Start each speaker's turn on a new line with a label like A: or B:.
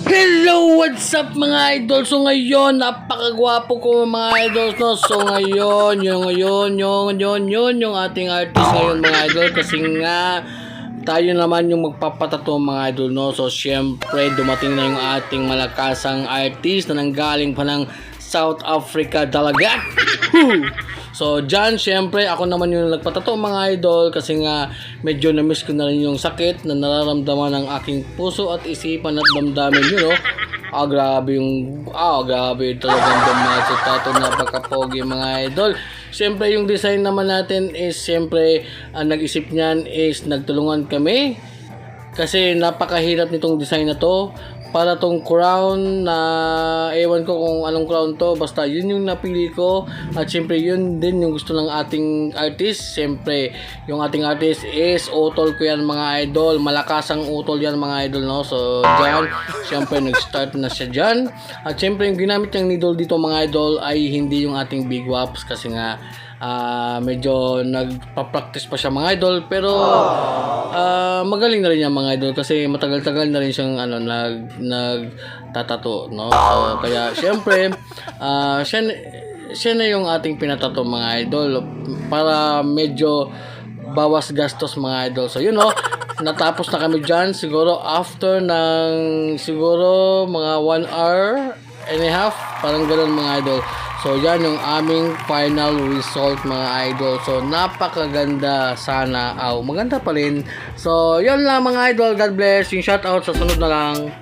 A: Hello! What's up mga idol? So ngayon, napakagwapo ko mga idol, no? So ngayon, yung ating artist ngayon mga idol. Kasi nga, tayo naman yung magpapatato mga idol, no? So syempre, dumating na yung ating malakasang artist na nanggaling pa ng South Africa talaga. So dyan, syempre, ako naman yung nagpatato mga idol. Kasi nga, medyo na-miss ko na rin yung sakit na nararamdaman ng aking puso at isipan at damdamin yun, no? Grabe talagang dumasit tato, napaka-pogi mga idol. Siyempre yung design naman natin is siyempre ang nag-isip niyan is nagtulungan kami kasi napakahirap nitong design na to. Para tong crown na ewan ko kung anong crown to, basta yun yung napili ko. At syempre yun din yung gusto ng ating artist. Syempre yung ating artist is utol ko yan mga idol, malakasang utol yan mga idol, no? So dyan syempre nag-start na siya dyan. At syempre yung ginamit niyang needle dito mga idol ay hindi yung ating big waps kasi nga medyo nagpa-practice pa siya mga idol, pero magaling na rin yan mga idol kasi matagal-tagal na rin siyang nagtatato, no? So kaya syempre siya na yung ating pinatato mga idol para medyo bawas gastos mga idol. So yun, no, natapos na kami dyan siguro after ng siguro mga 1 hour and a half, parang ganun mga idol. So yan yung aming final result mga idol. So napakaganda sana. Maganda pa rin. So yan lang mga idol. God bless. Yung shoutout sa sunod na lang.